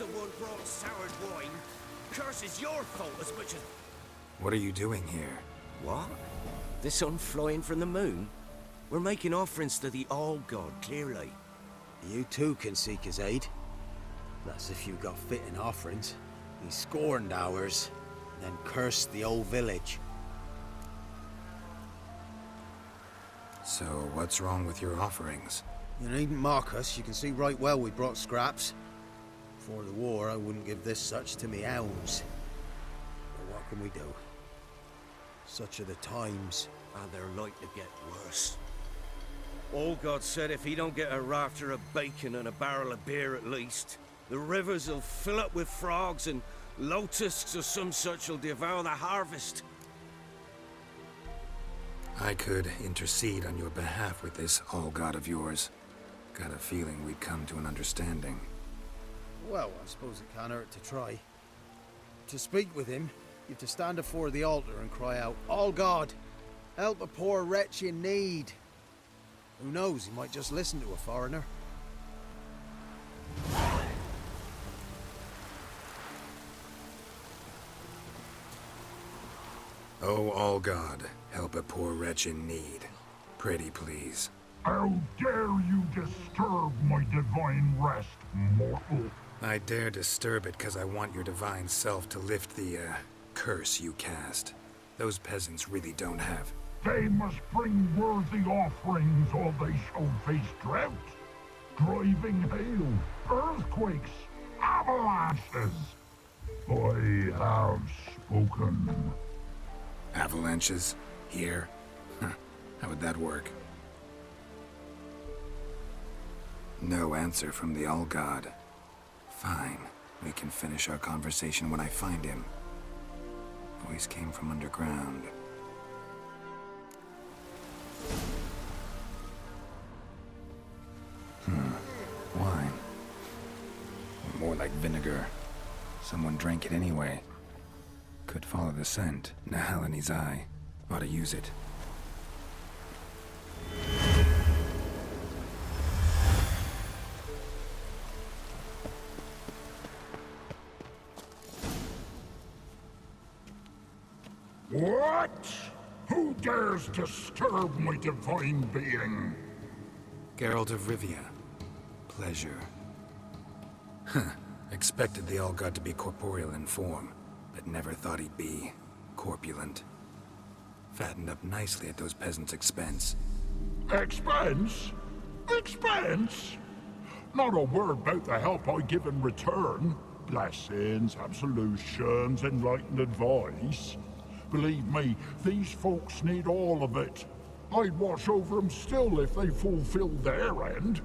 the one brought soured wine. Curse is your fault as much as... What are you doing here? What? The sun flying from the moon? We're making offerings to the All-God, clearly. You too can seek his aid. That's if you got fitting offerings. He scorned ours, then cursed the old village. So, what's wrong with your offerings? You needn't mock us. You can see right well we brought scraps. Before the war, I wouldn't give this such to me elves. But what can we do? Such are the times. And they're like to get worse. All-God said if he don't get a rafter of bacon and a barrel of beer at least, the rivers will fill up with frogs and locusts or some such will devour the harvest. I could intercede on your behalf with this All-God of yours. Got a feeling we'd come to an understanding. Well, I suppose it can't hurt to try. To speak with him, you have to stand before the altar and cry out, "All God, help a poor wretch in need." Who knows, he might just listen to a foreigner. Oh, All-God, help a poor wretch in need. Pretty please. How dare you disturb my divine rest, mortal? I dare disturb it because I want your divine self to lift the, curse you cast. Those peasants really don't have. They must bring worthy offerings or they shall face drought, driving hail, earthquakes, avalanches. I have spoken. Avalanches? Here? How would that work? No answer from the All-God. Fine. We can finish our conversation when I find him. Voice came from underground. Wine. More like vinegar. Someone drank it anyway. Could follow the scent. Nahalani's eye. Ought to use it. What? Who dares disturb my divine being? Geralt of Rivia. Pleasure. Expected the All-God to be corporeal in form, but never thought he'd be corpulent. Fattened up nicely at those peasants' expense. Expense? Expense? Not a word about the help I give in return. Blessings, absolutions, enlightened advice. Believe me, these folks need all of it. I'd watch over them still if they fulfilled their end.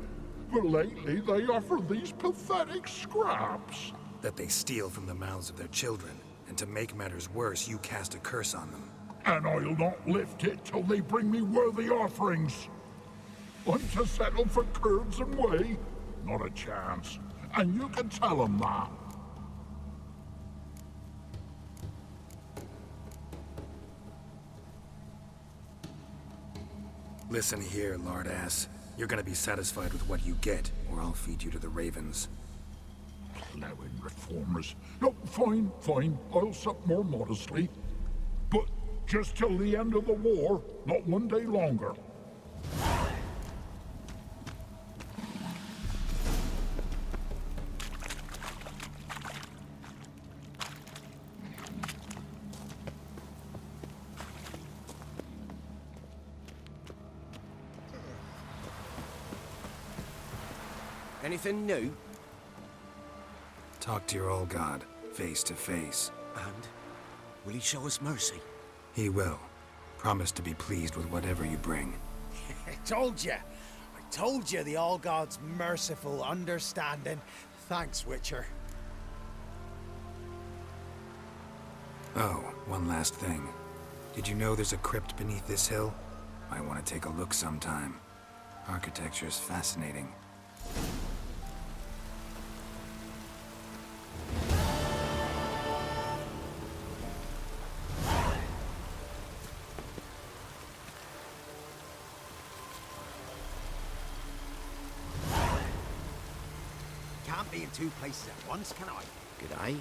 But lately they offer these pathetic scraps. That they steal from the mouths of their children, and to make matters worse, you cast a curse on them. And I'll not lift it till they bring me worthy offerings. I'm to settle for curds and whey? Not a chance. And you can tell them that. Listen here, lardass. You're gonna be satisfied with what you get, or I'll feed you to the ravens. Plowing reformers. No, fine, fine. I'll sup more modestly. But just till the end of the war, not one day longer. Anything new? Talk to your All-God, face to face. And will he show us mercy? He will. Promise to be pleased with whatever you bring. I told you the All-God's merciful, understanding. Thanks, Witcher. Oh, one last thing. Did you know there's a crypt beneath this hill? I want to take a look sometime. Architecture's fascinating. can't be in two places at once, can I? Could I?